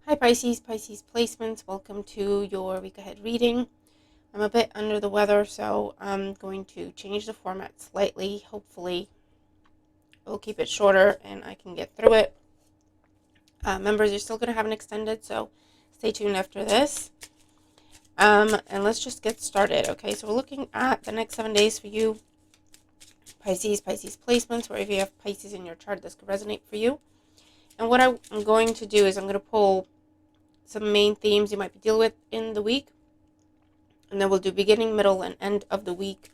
Hi Pisces, Pisces placements. Welcome to your week ahead reading. I'm a bit under the weather, so I'm going to change the format slightly. Hopefully, we'll keep it shorter and I can get through it. Members, you're still going to have an extended, so stay tuned after this. And let's just get started, okay? So we're looking at the next 7 days for you, Pisces, Pisces placements, wherever you have Pisces in your chart, this could resonate for you. And what I'm going to do is I'm going to pull some main themes you might be dealing with in the week. And then we'll do beginning, middle, and end of the week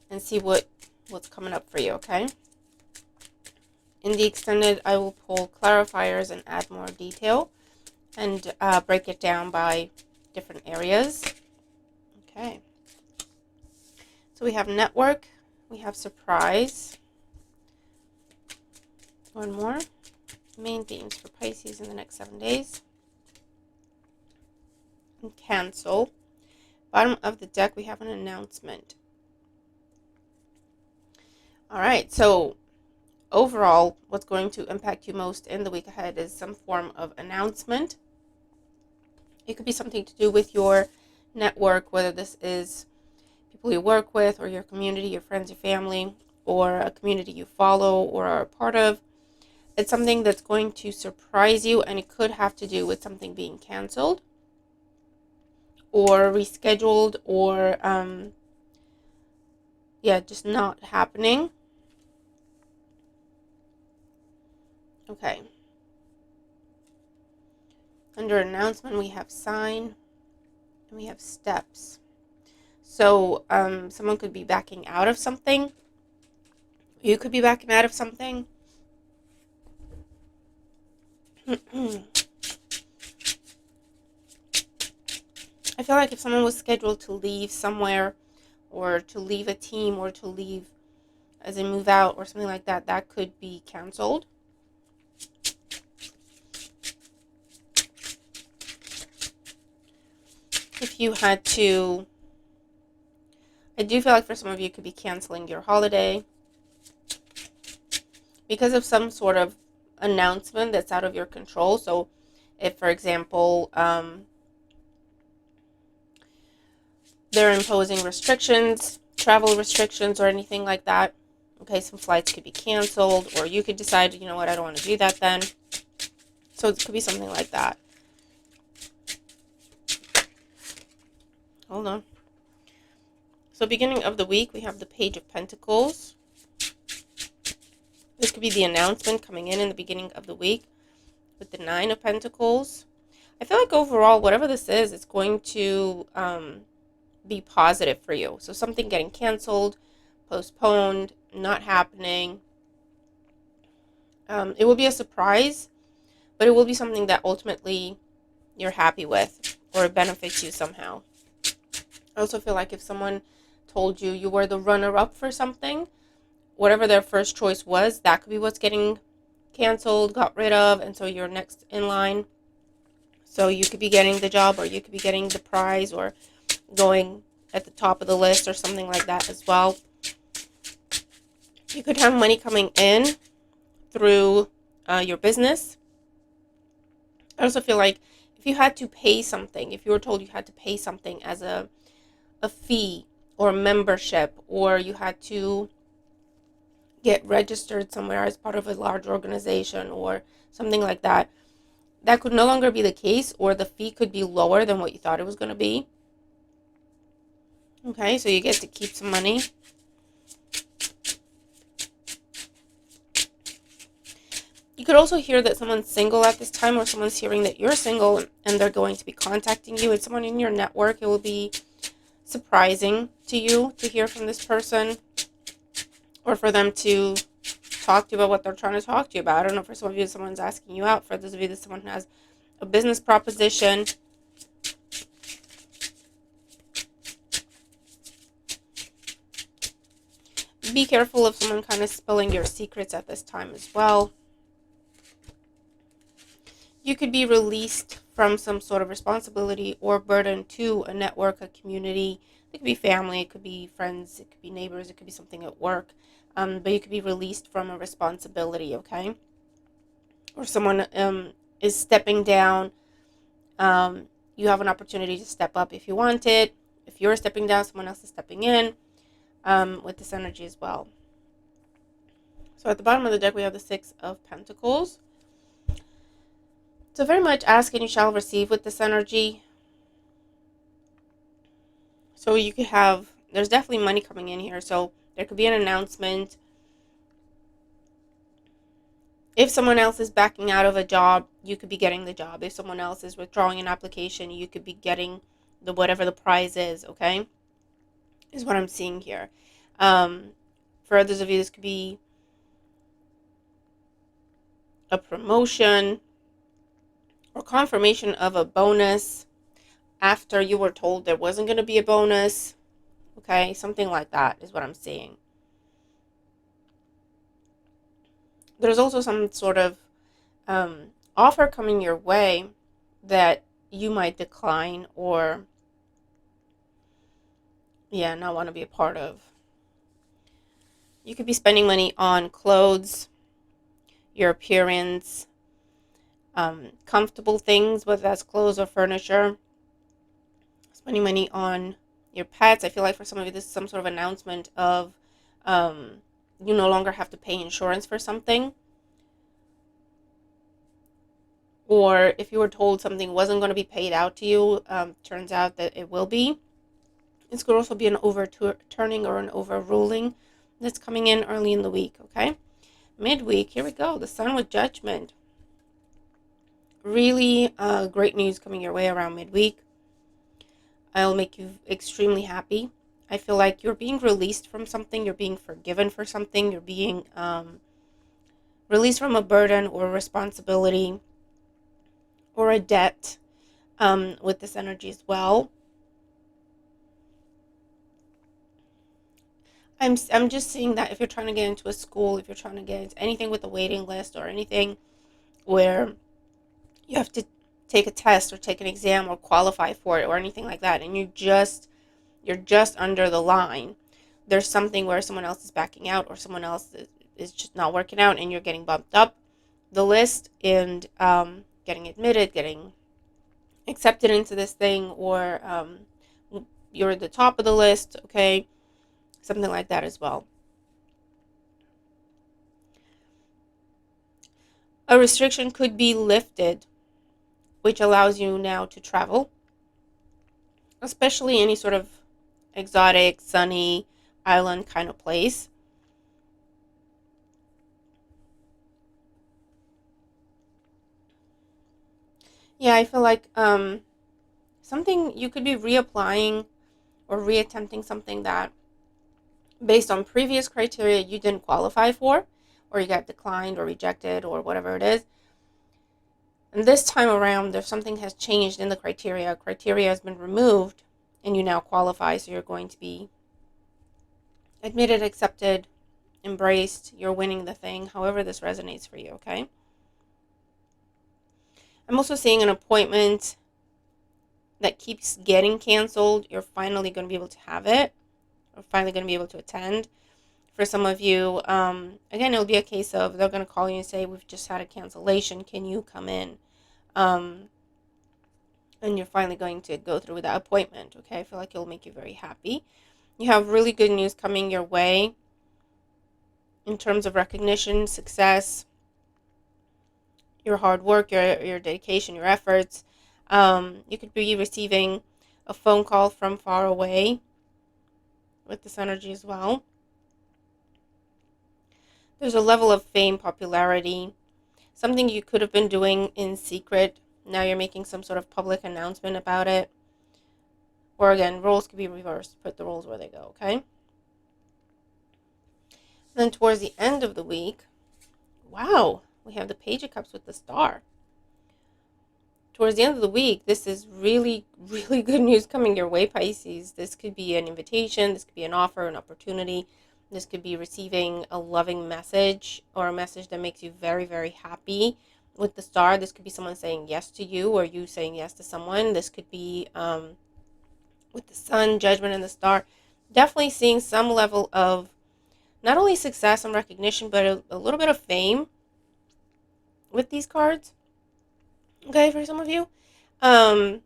and see what's coming up for you, okay? In the extended, I will pull clarifiers and add more detail and break it down by different areas. Okay. So we have network, we have surprise. One more. Main themes for Pisces in the next 7 days. And cancel. Bottom of the deck, we have an announcement. All right, so overall, what's going to impact you most in the week ahead is some form of announcement. It could be something to do with your network, whether this is people you work with or your community, your friends, your family, or a community you follow or are a part of. It's something that's going to surprise you, and it could have to do with something being canceled or rescheduled or, just not happening. Okay. Under announcement, we have sign and we have steps. So someone could be backing out of something. You could be backing out of something. I feel like if someone was scheduled to leave somewhere or to leave a team or to leave as in move out or something like that, that could be canceled. If you had to, I do feel like for some of you, it could be canceling your holiday because of some sort of announcement that's out of your control. So if, for example, they're imposing restrictions, travel restrictions or anything like that, okay, some flights could be canceled, or you could decide, you know what, I don't want to do that then. So it could be something like that. Hold on. So beginning of the week, we have the Page of Pentacles. This could be the announcement coming in the beginning of the week with the Nine of Pentacles. I feel like overall, whatever this is, it's going to be positive for you. So something getting canceled, postponed, not happening. It will be a surprise, but it will be something that ultimately you're happy with or benefits you somehow. I also feel like if someone told you you were the runner-up for something, whatever their first choice was, that could be what's getting canceled, got rid of, and so you're next in line. So you could be getting the job, or you could be getting the prize, or going at the top of the list or something like that as well. You could have money coming in through your business. I also feel like if you had to pay something, if you were told you had to pay something as a fee or membership, or you had to get registered somewhere as part of a large organization or something like that, that could no longer be the case, or the fee could be lower than what you thought it was going to be. Okay, so you get to keep some money. You could also hear that someone's single at this time, or someone's hearing that you're single and they're going to be contacting you. It's someone in your network. It will be surprising to you to hear from this person, or for them to talk to you about what they're trying to talk to you about. I don't know, for some of you, someone's asking you out. For those of you, that someone has a business proposition. Be careful of someone kind of spilling your secrets at this time as well. You could be released from some sort of responsibility or burden to a network, a community. It could be family, it could be friends, it could be neighbors, it could be something at work. But you could be released from a responsibility, okay? Or someone is stepping down You have an opportunity to step up if you want it. If you're stepping down, someone else is stepping in with this energy as well. So at the bottom of the deck, we have the Six of Pentacles. So very much ask and you shall receive with this energy. So you could have, there's definitely money coming in here. So there could be an announcement. If someone else is backing out of a job, you could be getting the job. If someone else is withdrawing an application, you could be getting the whatever the prize is, okay? Is what I'm seeing here. For others of you, this could be a promotion or confirmation of a bonus after you were told there wasn't going to be a bonus, okay? Something like that is what I'm seeing. There's also some sort of offer coming your way that you might decline or not want to be a part of. You could be spending money on clothes, your appearance, comfortable things, whether that's clothes or furniture. Spending money on your pets. I feel like for some of you, this is some sort of announcement of you no longer have to pay insurance for something. Or if you were told something wasn't going to be paid out to you, turns out that it will be. This could also be an overturning or an overruling that's coming in early in the week, okay? Midweek, here we go. The Sun with Judgment. Really great news coming your way around midweek. It'll make you extremely happy. I feel like you're being released from something. You're being forgiven for something. You're being released from a burden or a responsibility or a debt with this energy as well. I'm just seeing that if you're trying to get into a school, if you're trying to get into anything with a waiting list or anything where you have to take a test or take an exam or qualify for it or anything like that, and you're just under the line, there's something where someone else is backing out or someone else is just not working out and you're getting bumped up the list and getting admitted, getting accepted into this thing, or you're at the top of the list, okay? Something like that as well. A restriction could be lifted, which allows you now to travel, especially any sort of exotic, sunny, island kind of place. Yeah, I feel like something you could be reapplying or reattempting something that based on previous criteria you didn't qualify for, or you got declined or rejected or whatever it is. And this time around, there's something has changed in the criteria. Criteria has been removed and you now qualify, so you're going to be admitted, accepted, embraced. You're winning the thing, however this resonates for you, okay? I'm also seeing an appointment that keeps getting canceled. You're finally going to be able to have it, or finally going to be able to attend. For some of you, again, it'll be a case of they're going to call you and say, we've just had a cancellation. Can you come in? And you're finally going to go through with that appointment, okay? I feel like it'll make you very happy. You have really good news coming your way in terms of recognition, success, your hard work, your dedication, your efforts. You could be receiving a phone call from far away with this energy as well. There's a level of fame, popularity, something you could have been doing in secret. Now you're making some sort of public announcement about it. Or again, roles could be reversed. Put the roles where they go, okay? Then towards the end of the week, wow, we have the Page of Cups with the Star. Towards the end of the week, this is really, really good news coming your way, Pisces. This could be an invitation. This could be an offer, an opportunity. This could be receiving a loving message or a message that makes you very, very happy. With the Star, this could be someone saying yes to you or you saying yes to someone. This could be with the Sun, Judgment, and the Star. Definitely seeing some level of not only success and recognition, but a little bit of fame with these cards. Okay, for some of you. Um,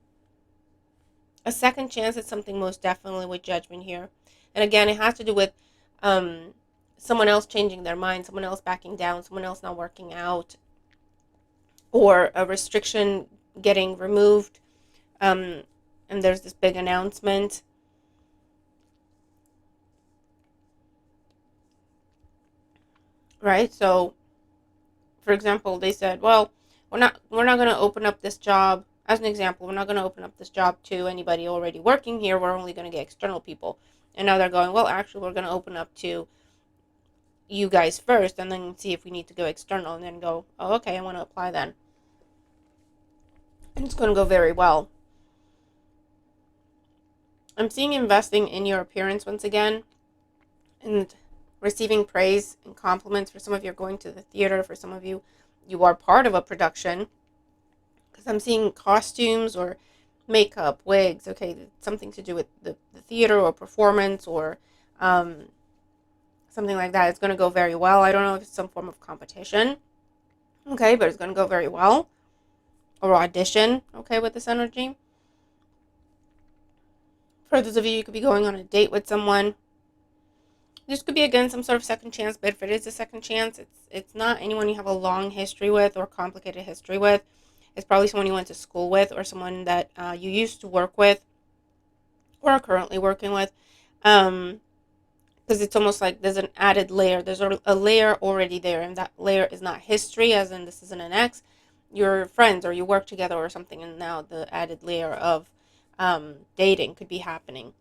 a second chance is something most definitely with Judgment here. And again, it has to do with um, someone else changing their mind, someone else backing down, someone else not working out, or a restriction getting removed. Um, and there's this big announcement. Right? So, for example, they said, well, we're not going to open up this job. As an example, we're not going to open up this job to anybody already working here. We're only going to get external people. And now they're going, well, actually, we're going to open up to you guys first and then see if we need to go external and then go, oh, okay, I want to apply then. And it's going to go very well. I'm seeing investing in your appearance once again and receiving praise and compliments. For some of you are going to the theater. For some of you, you are part of a production. Because I'm seeing costumes or makeup, wigs, okay, something to do with the theater or performance or something like that. It's going to go very well. I don't know if it's some form of competition, okay, but it's going to go very well. Or audition, okay, with this energy. For those of you, you could be going on a date with someone. This could be, again, some sort of second chance, but if it is a second chance, it's not anyone you have a long history with or complicated history with. It's probably someone you went to school with or someone that you used to work with or are currently working with. Because it's almost like there's an added layer. There's a layer already there, and that layer is not history, as in this isn't an ex. You're friends or you work together or something, and now the added layer of dating could be happening.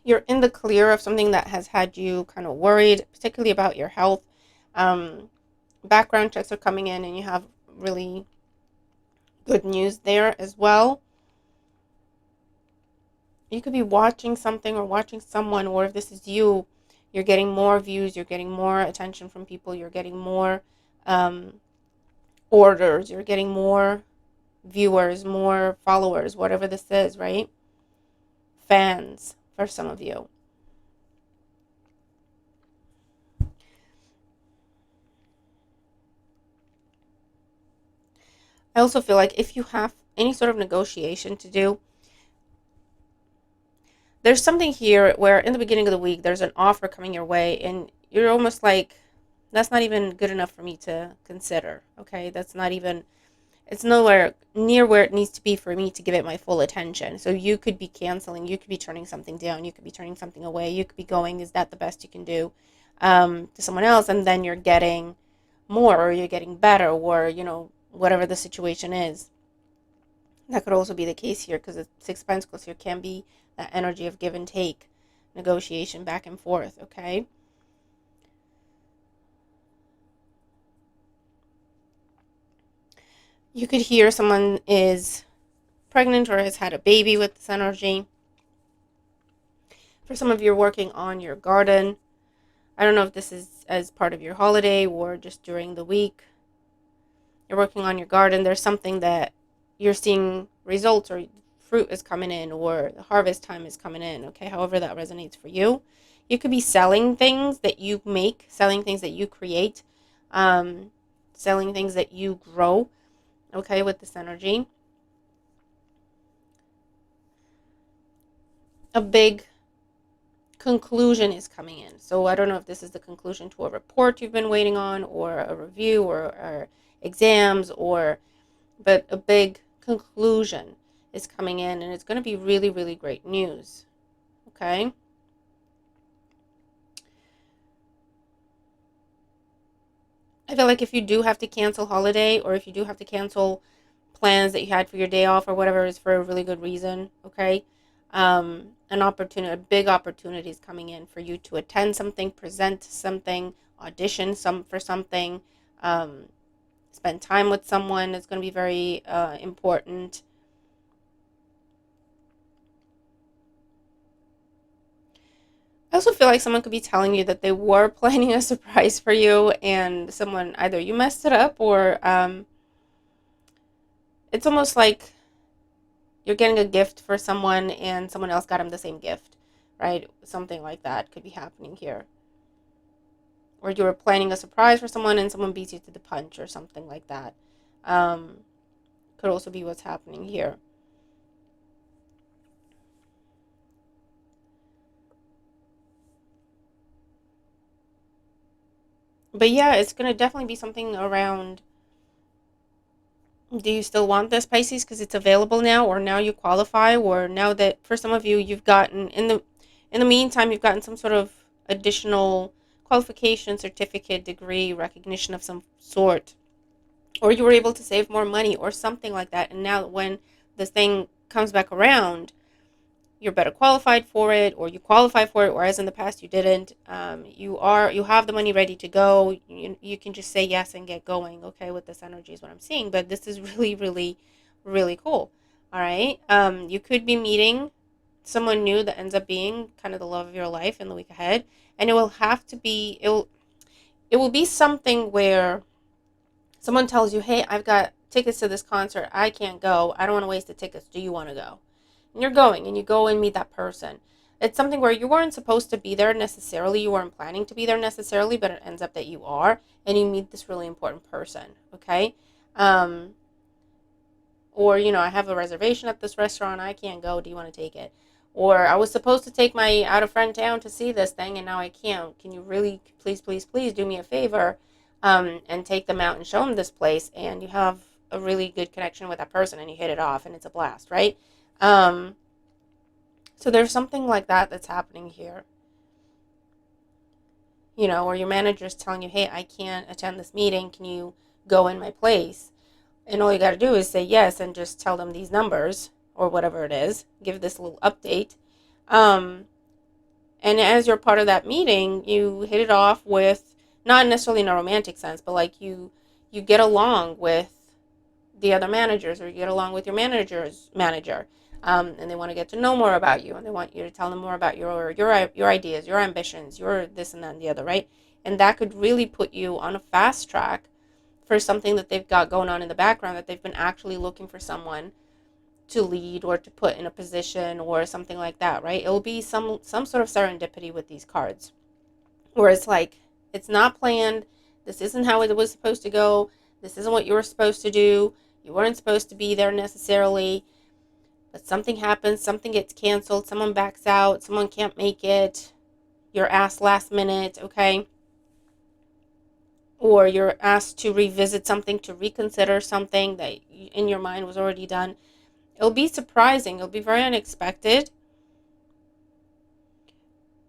You're in the clear of something that has had you kind of worried, particularly about your health. Um, Background checks are coming in, and you have really good news there as well. You could be watching something or watching someone, or if this is you, you're getting more views, you're getting more attention from people, you're getting more um, orders, you're getting more viewers, more followers, whatever this is, right? Fans for some of you. I also feel like if you have any sort of negotiation to do, there's something here where in the beginning of the week there's an offer coming your way and you're almost like, that's not even good enough for me to consider. Okay, that's not even, it's nowhere near where it needs to be for me to give it my full attention. So you could be canceling, you could be turning something down, you could be turning something away, you could be going, is that the best you can do, to someone else, and then you're getting more or you're getting better, or whatever the situation is. That could also be the case here because the Six of Pentacles here can be that energy of give and take, negotiation back and forth, okay? You could hear someone is pregnant or has had a baby with this energy. For some of you, are working on your garden. I don't know if this is as part of your holiday or just during the week. You're working on your garden. There's something that you're seeing results, or fruit is coming in, or the harvest time is coming in, okay? However that resonates for you. You could be selling things that you make, selling things that you create, selling things that you grow, okay, with this energy. A big conclusion is coming in. So I don't know if this is the conclusion to a report you've been waiting on, or a review, or exams, but a big conclusion is coming in, and it's going to be really, really great news. Okay? I feel like if you do have to cancel holiday, or if you do have to cancel plans that you had for your day off or whatever, is for a really good reason, okay? An opportunity, a big opportunity is coming in for you to attend something, present something, audition for something, spend time with someone. It's going to be very important. I also feel like someone could be telling you that they were planning a surprise for you, and someone, either you messed it up, or it's almost like you're getting a gift for someone and someone else got them the same gift, right? Something like that could be happening here. Or you were planning a surprise for someone and someone beats you to the punch or something like that. Could also be what's happening here. But yeah, it's going to definitely be something around, do you still want this, Pisces, because it's available now, or now you qualify, or now that for some of you you've gotten in the meantime you've gotten some sort of additional qualification, certificate, degree, recognition of some sort, or you were able to save more money or something like that, and now when this thing comes back around, you're better qualified for it, or you qualify for it, whereas in the past you didn't. You have the money ready to go. You can just say yes and get going. Okay, with this energy is what I'm seeing, but this is really, really, really cool. All right. You could be meeting someone new that ends up being kind of the love of your life in the week ahead, and it will be something where someone tells you, "Hey, I've got tickets to this concert. I can't go. I don't want to waste the tickets. Do you want to go?" And you're going, and you go and meet that person. It's something where you weren't supposed to be there necessarily. You weren't planning to be there necessarily, but it ends up that you are, and you meet this really important person. Okay. Um, or, I have a reservation at this restaurant. I can't go. Do you want to take it? Or I was supposed to take my out of friend down to see this thing, and now I can't. Can you really, please, please, please do me a favor, and take them out and show them this place? And you have a really good connection with that person, and you hit it off, and it's a blast, right? Um, so there's something like that that's happening here. Or your manager's telling you, hey, I can't attend this meeting. Can you go in my place? And all you got to do is say yes and just tell them these numbers or whatever it is. Give this little update. Um, and as you're part of that meeting, you hit it off with, not necessarily in a romantic sense, but like you get along with the other managers, or you get along with your manager's manager, and they want to get to know more about you, and they want you to tell them more about your ideas, your ambitions, your this and that and the other, right? And that could really put you on a fast track for something that they've got going on in the background, that they've been actually looking for someone to lead or to put in a position or something like that, right? It'll be some sort of serendipity with these cards, where it's like, it's not planned, this isn't how it was supposed to go, this isn't what you were supposed to do, you weren't supposed to be there necessarily, but something happens, something gets canceled, someone backs out, someone can't make it, you're asked last minute, okay? Or you're asked to revisit something, to reconsider something that in your mind was already done. It'll be surprising, it'll be very unexpected,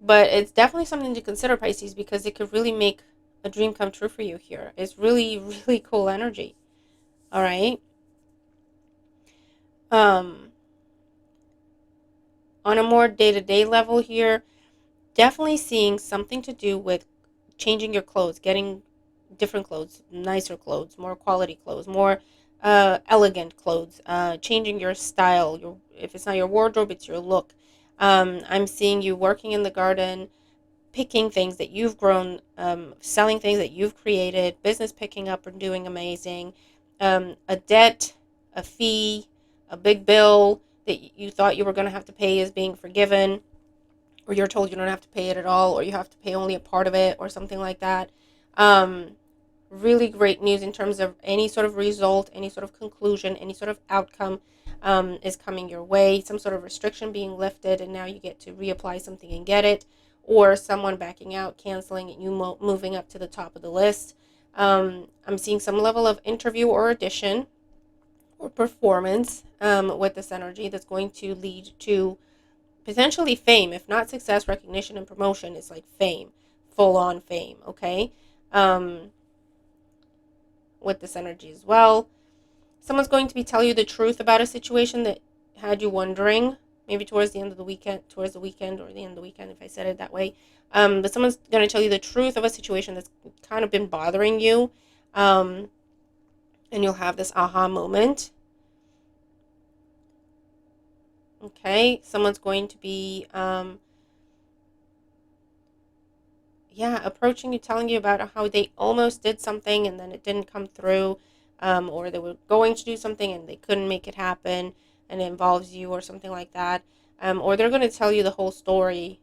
but it's definitely something to consider, Pisces, because it could really make a dream come true for you here. It's really, really cool energy. All right. Um, on a more day-to-day level here, definitely seeing something to do with changing your clothes, getting different clothes, nicer clothes, more quality clothes, more elegant clothes, changing your style. If it's not your wardrobe, it's your look. I'm seeing you working in the garden, picking things that you've grown, selling things that you've created, business picking up and doing amazing, a debt, a fee, a big bill that you thought you were going to have to pay is being forgiven, or you're told you don't have to pay it at all, or you have to pay only a part of it, or something like that. Um, Really great news in terms of any sort of result, any sort of conclusion, any sort of outcome is coming your way. Some sort of restriction being lifted, and now you get to reapply something and get it, or someone backing out, canceling, and you moving up to the top of the list. I'm seeing some level of interview or audition or performance with this energy that's going to lead to potentially fame, if not success, recognition, and promotion. Is like fame, full on fame, okay? Um, with this energy as well. Someone's going to be telling you the truth about a situation that had you wondering, maybe towards the end of the weekend, or the end of the weekend, if I said it that way. But someone's going to tell you the truth of a situation that's kind of been bothering you, um, and you'll have this aha moment. Okay, someone's going to be approaching you, telling you about how they almost did something and then it didn't come through, or they were going to do something and they couldn't make it happen, and it involves you or something like that. Or they're going to tell you the whole story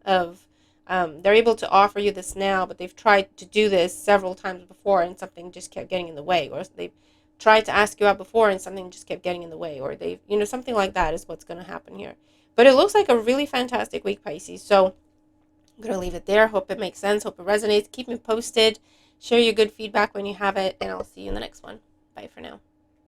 of, they're able to offer you this now, but they've tried to do this several times before and something just kept getting in the way, or they tried to ask you out before and something just kept getting in the way, or they, something like that is what's going to happen here. But it looks like a really fantastic week, Pisces. So I'm going to leave it there. Hope it makes sense. Hope it resonates. Keep me posted. Share your good feedback when you have it, and I'll see you in the next one. Bye for now.